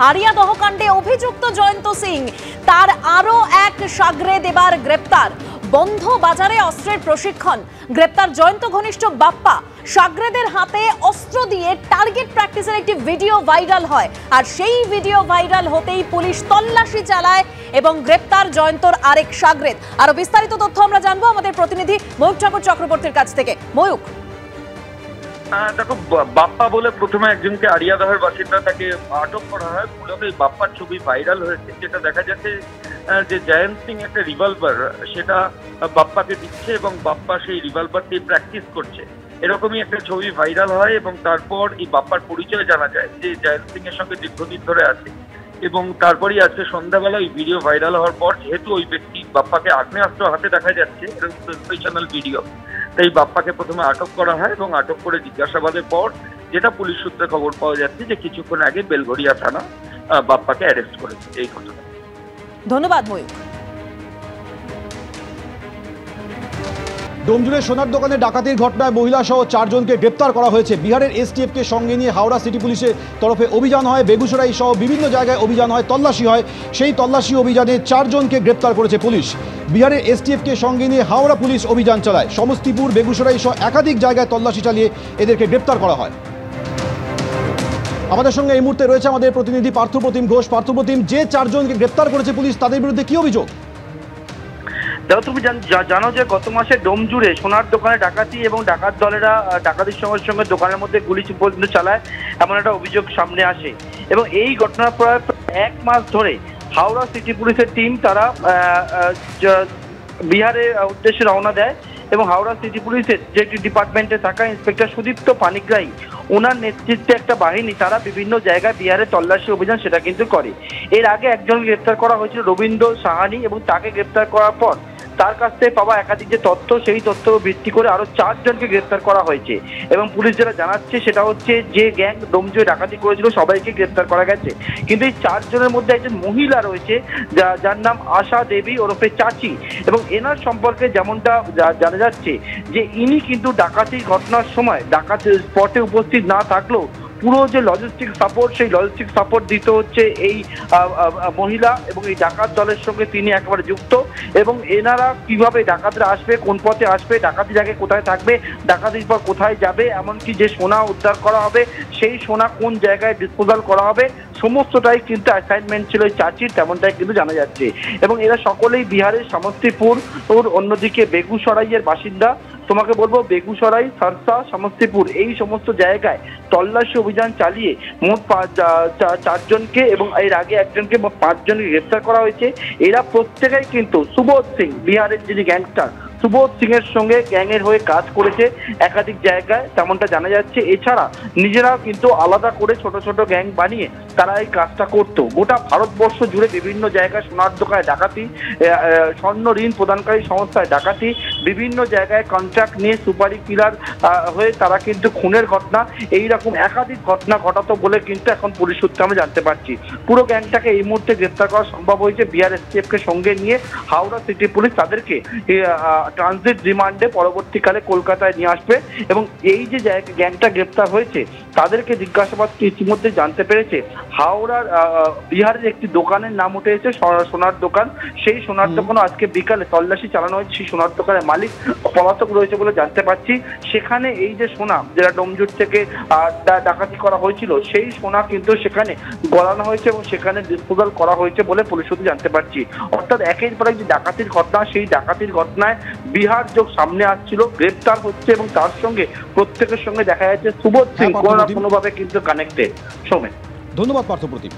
Area দহকাণ্ডে অভিযুক্ত জয়ন্ত সিং, তার আরও এক সাগরেদ এবার গ্রেপ্তার। বন্ধ বাজারে অস্ত্রের প্রশিক্ষণ, গ্রেপ্তার জয়ন্ত ঘনিষ্ঠ বাপ্পা। সাগরেদের হাতে অস্ত্র দিয়ে টার্গেট প্র্যাকটিসের একটি ভিডিও ভাইরাল হয়, আর সেই ভিডিও ভাইরাল হতেই পুলিশ তল্লাশি চালায় এবং গ্রেপ্তার জয়ন্তর আরেক সাগরেদ। আরো বিস্তারিত তথ্য আমরা জানবো আমাদের প্রতিনিধি ময়ূক ঠাকুর চক্রবর্তীর কাছ থেকে। ময়ূক, দেখো, বাপ্পা বলে প্রথমে একজনকে আরিয়াদহের বাসিন্দা, তাকে আটক করা হয়। মূলত এই বাপ্পার ছবি ভাইরাল হয়েছে, যেটা দেখা যাচ্ছে যে জয়ন্ত সিং একটা রিভলভার সেটা বাপ্পাকে দিচ্ছে এবং বাপ্পা সেই রিভলভার দিয়ে প্র্যাকটিস করছে, এরকমই একটা ছবি ভাইরাল হয়। এবং তারপর এই বাপ্পার পরিচয় জানা যায় যে জয়ন্ত সিং এর সঙ্গে দীর্ঘদিন ধরে আছে। এবং তারপরই আজকে সন্ধ্যাবেলা ওই ভিডিও ভাইরাল হওয়ার পর, যেহেতু ওই ব্যক্তি বাপ্পাকে আগ্নেয়াস্ত্র হাতে দেখা যাচ্ছে, এটা সেন্সেশনাল ভিডিও, তাই বাপ্পাকে প্রথমে আটক করা হয় এবং আটক করে জিজ্ঞাসাবাদের পর যেটা পুলিশ সূত্রে খবর পাওয়া যাচ্ছে যে কিছুক্ষণ আগে বেলঘরিয়া থানা বাপ্পাকে অ্যারেস্ট করেছে এই ঘটনা। ধন্যবাদ ময়ূক। ডোমজুড়ে সোনার দোকানে ডাকাতির ঘটনায় মহিলা সহ 4 জনকে গ্রেপ্তার করা হয়েছে। বিহারের এসটিএফকে সঙ্গে নিয়ে হাওড়া সিটি পুলিশের তরফে অভিযান হয়, বেগুসরাই সহ বিভিন্ন জায়গায় অভিযান হয়, তল্লাশি হয়। সেই তল্লাশি অভিযানে 4 জনকে গ্রেপ্তার করেছে পুলিশ। বিহারের এসটিএফকে সঙ্গে নিয়ে হাওড়া পুলিশ অভিযান চালায়। সমস্তিপুর, বেগুসরাই সহ একাধিক জায়গায় তল্লাশি চালিয়ে এদেরকে গ্রেপ্তার করা হয়। আমাদের সঙ্গে এই মুহূর্তে রয়েছে আমাদের প্রতিনিধি পার্থপ্রতিম ঘোষ। পার্থপ্রতিম, যে 4 জনকে গ্রেপ্তার করেছে পুলিশ, তাদের বিরুদ্ধে কি অভিযোগ? দেখো, তুমি জানো যে গত মাসে ডোমজুড়ে সোনার দোকানে ডাকাতি এবং ডাকাত দলেরা ডাকাতির সঙ্গে সঙ্গে দোকানের মধ্যে গুলি পর্যন্ত চালায়, এমন একটা অভিযোগ সামনে আসে। এবং এই ঘটনার প্রায় 1 মাস ধরে হাওড়া সিটি পুলিশের টিম তারা বিহারের উদ্দেশ্যে রওনা দেয় এবং হাওড়া সিটি পুলিশের যে ডিপার্টমেন্টে থাকা ইন্সপেক্টর সুদীপ্ত পানিগ্রাহী, ওনার নেতৃত্বে একটা বাহিনী তারা বিভিন্ন জায়গায় বিহারে তল্লাশি অভিযান সেটা কিন্তু করে। এর আগে একজন গ্রেপ্তার করা হয়েছিল রবীন্দ্র সাহানি, এবং তাকে গ্রেপ্তার করার পর তার কাছ থেকে পাওয়া একাধিক যে তথ্য, সেই তথ্য ভিত্তি করে আরো 4 জনকে গ্রেপ্তার করা হয়েছে। এবং পুলিশ যেটা জানাচ্ছে সেটা হচ্ছে যে গ্যাং ডোমজুড়ে ডাকাতি করেছিল সবাইকে গ্রেপ্তার করা গেছে। কিন্তু এই 4 জনের মধ্যে একজন মহিলা রয়েছে যার নাম আশা দেবী ওরফে চাচি, এবং এনার সম্পর্কে যেমনটা জানা যাচ্ছে যে ইনি কিন্তু ডাকাতির ঘটনার সময় ডাকাতি স্পটে উপস্থিত না থাকলেও পুরো যে লজিস্টিক সাপোর্ট, সেই লজিস্টিক সাপোর্ট দিতে হচ্ছে এই মহিলা, এবং এই ডাকাত দলের সঙ্গে তিনি একেবারে যুক্ত। এবং এনারা কিভাবে ডাকাতরা আসবে, কোন পথে আসবে, ডাকাতির আগে কোথায় থাকবে, ডাকাতির পর কোথায় যাবে, এমনকি যে সোনা উদ্ধার করা হবে সেই সোনা কোন জায়গায় ডিসপোজাল করা হবে, সমস্তটাই কিন্তু অ্যাসাইনমেন্ট ছিল এই চাচির, তেমনটাই কিন্তু জানা যাচ্ছে। এবং এরা সকলেই বিহারের সমস্তিপুর, অন্যদিকে বেগুসরাইয়ের বাসিন্দা। তোমাকে বলবো, বেগুসরাই, সারসা, সমস্তিপুর এই সমস্ত জায়গায় তল্লাশি অভিযান চালিয়ে মোট 4 জনকে এবং এর আগে একজনকে মোট 5 জনকে গ্রেপ্তার করা হয়েছে। এরা প্রত্যেকেই কিন্তু সুবোধ সিং, বিহারের যিনি গ্যাংস্টার সুবোধ সিং এর সঙ্গে গ্যাংয়ের হয়ে কাজ করেছে একাধিক জায়গায়, তেমনটা জানা যাচ্ছে। এছাড়া নিজেরাও কিন্তু আলাদা করে ছোট ছোট গ্যাং বানিয়ে তারা এই কাজটা করতো। গোটা ভারতবর্ষ জুড়ে বিভিন্ন জায়গায় সোনার দোকানে ডাকাতি, স্বর্ণ ঋণ প্রদানকারী সংস্থায় ডাকাতি, বিভিন্ন জায়গায় কন্ট্রাক্ট নিয়ে সুপারি কিলার হয়ে তারা কিন্তু খুনের ঘটনা, এইরকম একাধিক ঘটনা ঘটাতো বলে কিন্তু এখন পুলিশ সূত্রে আমরা জানতে পারছি। পুরো গ্যাংটাকে এই মুহূর্তে গ্রেপ্তার করা সম্ভব হয়েছে। বিহার এসটিএফকে সঙ্গে নিয়ে হাওড়া সিটি পুলিশ তাদেরকে ট্রানজিট রিমান্ডে পরবর্তীকালে কলকাতায় নিয়ে আসবে। এবং এই যে গ্যাংটা গ্রেপ্তার হয়েছে তাদেরকে জিজ্ঞাসাবাদ ইতিমধ্যে জানতে পেরেছে হাওড়ার বিহারের একটি দোকানের নাম উঠে এসেছে, সোনার দোকান। সেই সোনার দোকানও আজকে বিকালে তল্লাশি চালানো হয়েছে। সেই সোনার দোকানের মালিক পলাতক রয়েছে বলে জানতে পারছি। সেখানে এই যে সোনা যেটা ডোমজুড় থেকে ডাকাতি করা হয়েছিল, সেই সোনা কিন্তু সেখানে গলানো হয়েছে এবং সেখানে ডিসপোজাল করা হয়েছে বলে পুলিশ সূত্রে জানতে পারছি। অর্থাৎ একের পর এক যে ডাকাতির ঘটনা, সেই ডাকাতির ঘটনায় বিহার যোগ সামনে আসছিল, গ্রেপ্তার হচ্ছে এবং তার সঙ্গে প্রত্যেকের সঙ্গে দেখা যাচ্ছে সুবোধ সিং কোনো না কোনোভাবে কিন্তু কানেক্টেড। সৌমেন, ধন্যবাদ পার্থপ্রতিম।